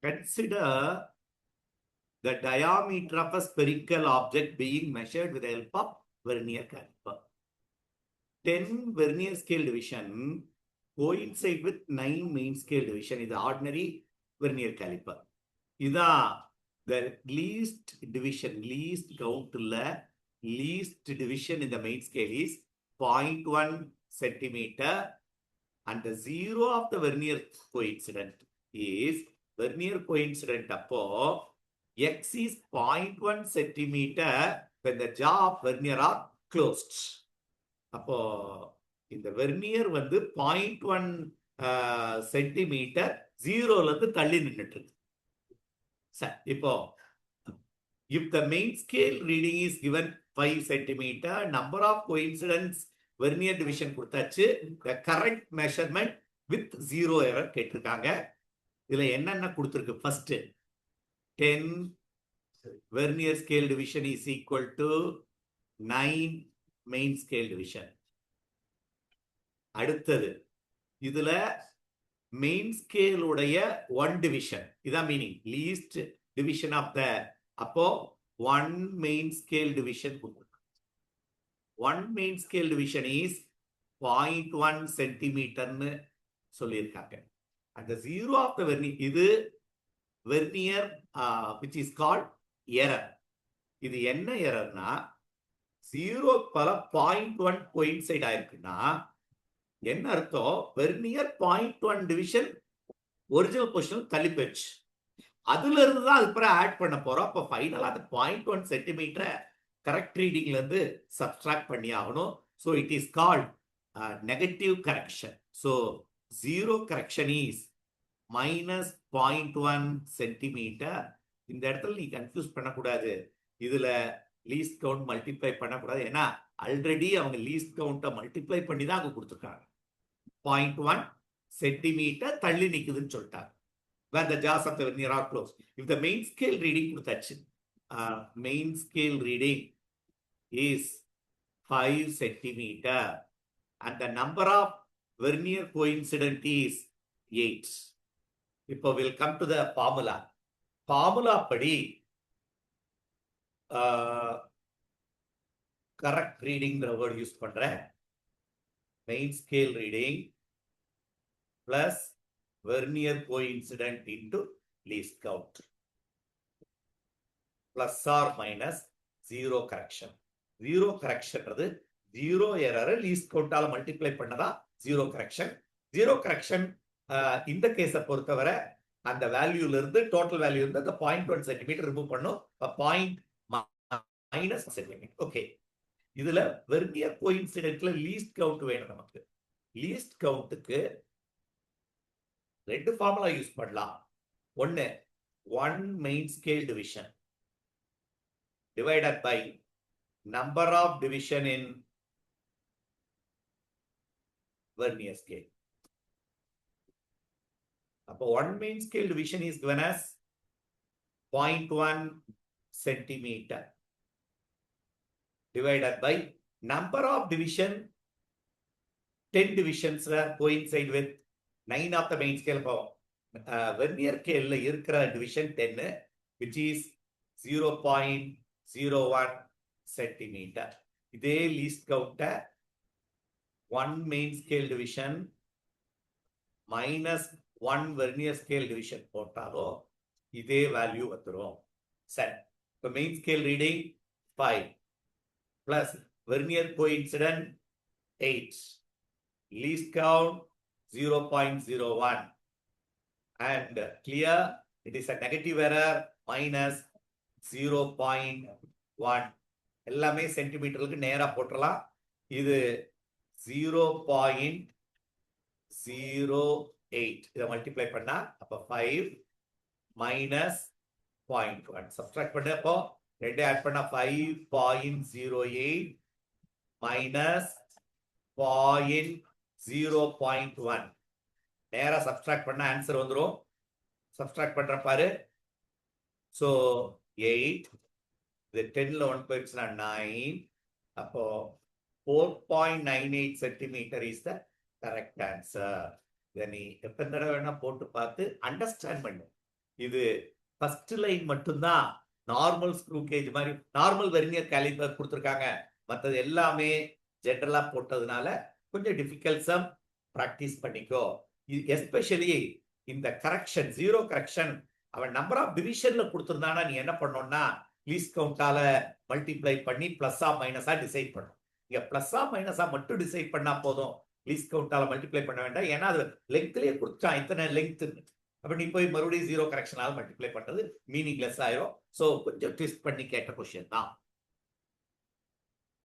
Consider the diameter of a spherical object being measured with the help of vernier caliper. 10 vernier scale division coincide with 9 main scale division. Is the ordinary vernier caliper. Ida the least division, least count least division in the main scale is 0.1 centimeter, and the zero of the vernier coincident is vernier coincident appo x is 0.1 centimeter when the jaw of vernier are closed. அப்போ இந்த vernier வந்து 0.1 centimetre ஜீரோல இருந்து தள்ளி நின்றுட்டு இருக்கு. இப்போ if the main scale reading is given 5 centimeter, number of coincidence vernier division கொடுத்தாச்சு, the correct measurement with zero error கேட்டிருக்காங்க. இதுல என்னென்ன கொடுத்திருக்கு? First 10 vernier scale division is equal to 9 main scale division. அடுத்தது இதுல main scale உடைய 1 division, இதான் meaning least division of the, அப்போ 1 main scale division. 1 main scale division is 0.1 centimeter சொல்லியிருக்காங்க. அந்த zero of the vernier, இது vernier which is called error. இது என்ன எரர்னா, 0 பல 0.1 coincide ஆயிருக்குன்னா என்ன அர்த்தம்? வெர்னியர் 0.1 டிவிஷன் ஒரிஜினல் பொசிஷன் தள்ளி போயிடுச்சு. அதுல இருந்து தான் அதுக்கப்புறம் ஆட் பண்ண போறோம். அப்போ ஃபைனலா அந்த 0.1 சென்டிமீட்டர் கரெக்ட் ரீடிங்ல இருந்து சப்ட்ராக்ட் பண்ணி ஆகணும். So it is called negative correction. So zero correction is minus 0.1 centimetre. இந்த இடத்துல நீ கன்ஃபியூஸ் பண்ணக்கூடாது. இதுல லீஸ்ட் கவுண்ட் மல்டிப்ளை பண்ணக்கூடாது. ஏன்னா ஆல்ரெடி அவங்க லீஸ்ட் கவுண்ட்டை மல்டிப்ளை பண்ணி தான் அங்க கொடுத்துருக்காங்க. 0.1 சென்டிமீட்டர் தள்ளி நிக்குதுன்னு சொல்லிட்டாங்க. where the jaws of the vernier are closed. If the main scale reading கொடுத்தாச்சு, main scale reading is 5 centimeter and the number of vernier coincident is 8. இப்போ we'll come to the formula. Formula படி correct ரீடிங்கிற word use பண்றேன். Main scale reading plus vernier coincident into least count plus or minus zero correction. Zero கரெக்ஷன்றது zero எரரை least கவுண்டால multiply பண்ணதா zero correction. Zero correction இந்த கேஸை பொறுத்தவரை அந்த வேல்யூல இருந்து டோட்டல் வேல்யூ இருந்து அந்த 0.1 சென்டிமீட்டர் ரிமூவ் பண்ணும். Minus centimetre. ஓகே, இதுல வெர்னியர் கோஇன்சிடென்ட்ல லீஸ்ட் கவுண்ட் வேணும் நமக்கு. லீஸ்ட் கவுண்ட்டுக்கு ரெண்டு ஃபார்முலா யூஸ் பண்ணலாம். ஒன்னு 1 main scale division divided by number of division in vernier scale. அப்போ 1 main scale division is given as 0.1 centimeter divided by number of division 10 divisions coincide with 9 of the main scale. vernier scale இருக்கிற division 10 which is 0.01 centimeter. இதே least count 1 main scale division minus 1 vernier scale division போட்டாலோ இதே value வந்துரும். சரி, இப்போ main scale reading 5 plus vernier coincident 8, least count 0.01, and clear it is a negative error minus 0.1. எல்லாமே சென்டிமீட்டருக்கு நேரா போட்டுறலாம். இது 0.08 இதை மல்டிப்ளை பண்ணா அப்ப 5 மைனஸ் 0.1 சப்ட்ராக்ட் பண்ண அப்போ ரெண்டு ஆட் பண்ணா 5.08 மைனஸ் 0.1 நேரா சப்ட்ராக்ட் பண்ண ஆன்சர் வந்துரும். சப்ட்ராக்ட் பண்ற பாரு. சோ 8 இது 10ல 1 போயிடுச்சுன்னா 9. அப்போ 4.98 centimetre is the correct answer. இதை நீ எத்தனை தடவை வேணா போட்டு பார்த்து அண்டர்ஸ்டாண்ட் பண்ணு. இது ஃபர்ஸ்ட் லைன் மட்டும்தான் நார்மல் ஸ்க்ரூ கேஜ் மாதிரி நார்மல் வெர்னியர் கேலிபர் கொடுத்துருக்காங்க. மற்றது எல்லாமே ஜென்ரலா போட்டதுனால கொஞ்சம் டிஃபிகல்ட் சம் ப்ராக்டிஸ் பண்ணிக்கோ. எஸ்பெஷலி இந்த கரெக்ஷன், ஜீரோ கரெக்ஷன் அவன் நம்பர் ஆஃப் டிவிஷன்ல கொடுத்துருந்தானா நீ என்ன பண்ணணும்னா லீஸ்ட் கவுண்டால மல்டிப்ளை பண்ணி பிளஸ்ஸா மைனஸா டிசைட் பண்ணும். இங்க பிளஸ்ஸா மைனஸா மட்டும் டிசைட் பண்ணா போதும், லீஸ்ட் கவுண்டால மல்டிப்ளை பண்ண வேண்டாம். ஏன்னா அது லெங்க்லயே கொடுத்தான் இத்தனை லெங்க். அப்ப நீ போய் மறுபடியும் ஜீரோ கரெக்ஷனால மல்டிப்ளை பண்றது மீனிங்லெஸ் ஆயிரும். சோ கொஞ்சம் ட்விஸ்ட் பண்ணி கேட்ட கொஸ்டின் தான்.